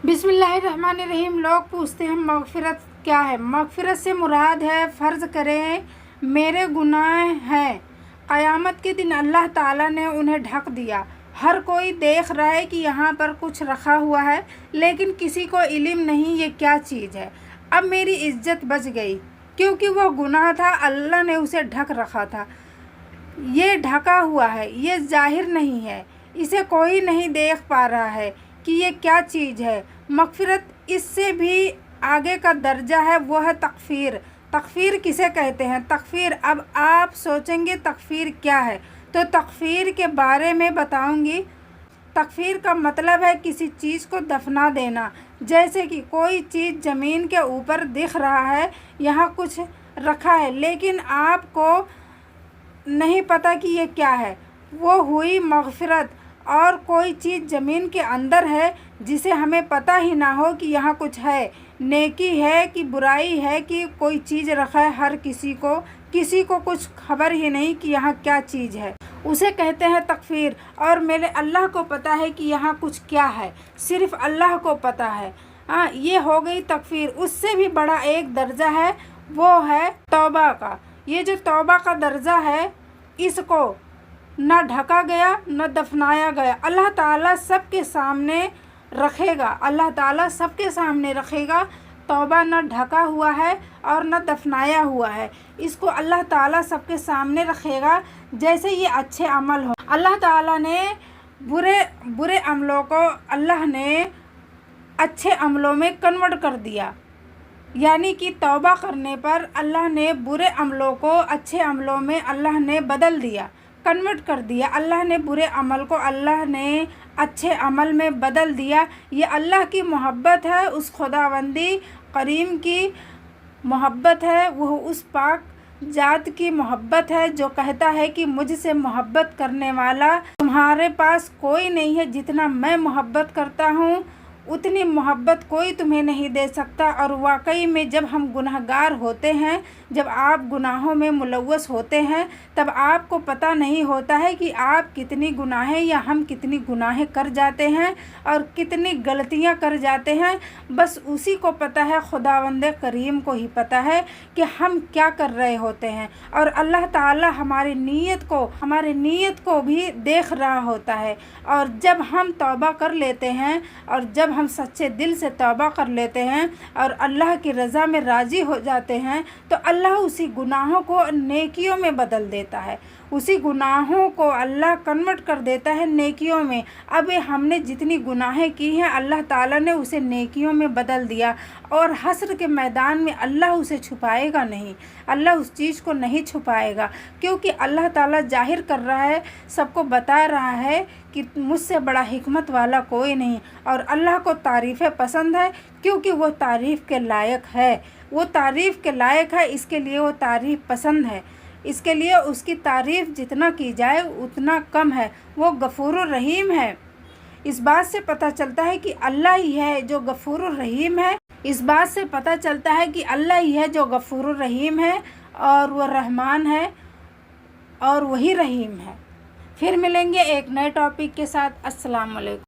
बिस्मिल्लाहिर्रहमानिर्रहीम। लोग पूछते हैं मग़फ़िरत क्या है। मग़फ़िरत से मुराद है, फ़र्ज़ करें मेरे गुनाह हैं, क़यामत के दिन अल्लाह ताला ने उन्हें ढक दिया। हर कोई देख रहा है कि यहाँ पर कुछ रखा हुआ है, लेकिन किसी को इल्म नहीं ये क्या चीज़ है। अब मेरी इज़्ज़त बच गई, क्योंकि वो गुनाह था, अल्लाह ने उसे ढक रखा था। ये ढका हुआ है, ये ज़ाहिर नहीं है, इसे कोई नहीं देख पा रहा है कि ये क्या चीज़ है। मग़फ़िरत इससे भी आगे का दर्जा है, वो है तकफ़ीर। तकफ़ीर किसे कहते हैं? तकफ़ीर, अब आप सोचेंगे तकफ़ीर क्या है, तो तकफ़ीर के बारे में बताऊंगी। तकफ़ीर का मतलब है किसी चीज़ को दफना देना। जैसे कि कोई चीज़ ज़मीन के ऊपर दिख रहा है, यहाँ कुछ रखा है, लेकिन आपको नहीं पता कि ये क्या है, वो हुई मग़फ़िरत। और कोई चीज़ ज़मीन के अंदर है जिसे हमें पता ही ना हो कि यहाँ कुछ है, नेकी है कि बुराई है कि कोई चीज़ रखा है, हर किसी को कुछ खबर ही नहीं कि यहाँ क्या चीज़ है, उसे कहते हैं तकफ़ीर। और मेरे अल्लाह को पता है कि यहाँ कुछ क्या है, सिर्फ़ अल्लाह को पता है। ये हो गई तकफ़ीर। उससे भी बड़ा एक दर्जा है, वो है तौबा का। ये जो तौबा का दर्जा है, इसको न ढका गया न दफनाया गया, अल्लाह ताला सबके सामने रखेगा। अल्लाह ताला सबके सामने रखेगा। तौबा न ढका हुआ है और न दफनाया हुआ है, इसको अल्लाह ताला सबके सामने रखेगा। जैसे ये अच्छे अमल हो, अल्लाह ताला ने बुरे अमलों को अल्लाह ने अच्छे अमलों में कन्वर्ट कर दिया। यानी कि तौबा करने पर अल्लाह ने बुरे अमलों को अच्छे अमलों में अल्लाह ने बदल दिया, कन्वर्ट कर दिया। अल्लाह ने बुरे अमल को अल्लाह ने अच्छे अमल में बदल दिया। ये अल्लाह की मोहब्बत है, उस खुदावंदी करीम की मोहब्बत है, वो उस पाक ज़ात की मोहब्बत है जो कहता है कि मुझसे मोहब्बत करने वाला तुम्हारे पास कोई नहीं है। जितना मैं मोहब्बत करता हूँ उतनी मोहब्बत कोई तुम्हें नहीं दे सकता। और वाकई में जब हम गुनहगार होते हैं, जब आप गुनाहों में मुलव्वस होते हैं, तब आपको पता नहीं होता है कि आप कितनी गुनाहें या हम कितनी गुनाहें कर जाते हैं और कितनी गलतियां कर जाते हैं। बस उसी को पता है, खुदावंदे करीम को ही पता है कि हम क्या कर रहे होते हैं। और अल्लाह ताला हमारी नीयत को भी देख रहा होता है। और जब हम तौबा कर लेते हैं और जब हम सच्चे दिल से तौबा कर लेते हैं और अल्लाह की रज़ा में राज़ी हो जाते हैं, तो अल्लाह उसी गुनाहों को नेकियों में बदल देता है। उसी गुनाहों को अल्लाह कन्वर्ट कर देता है नेकियों में। अब हमने जितनी गुनाहें की हैं, अल्लाह ताला ने उसे नेकियों में बदल दिया। और हश्र के मैदान में अल्लाह उसे छुपाएगा नहीं, अल्लाह उस चीज़ को नहीं छुपाएगा, क्योंकि अल्लाह ताला जाहिर कर रहा है, सबको बता रहा है कि मुझसे बड़ा हिकमत वाला कोई नहीं। और अल्लाह को तारीफ़ें पसंद है, क्योंकि वो तारीफ़ के लायक है, वो तारीफ़ के लायक है, इसके लिए वो तारीफ़ पसंद है। इसके लिए उसकी तारीफ़ जितना की जाए उतना कम है। वो गफ़ूरुर रहीम है। इस बात से पता चलता है कि अल्लाह ही है जो गफ़ूरुर रहीम है। इस बात से पता चलता है कि अल्लाह ही है जो गफ़ूरुर रहीम है, और वह रहमान है और वही रहीम है। फिर मिलेंगे एक नए टॉपिक के साथ। अस्सलाम वालेकुम।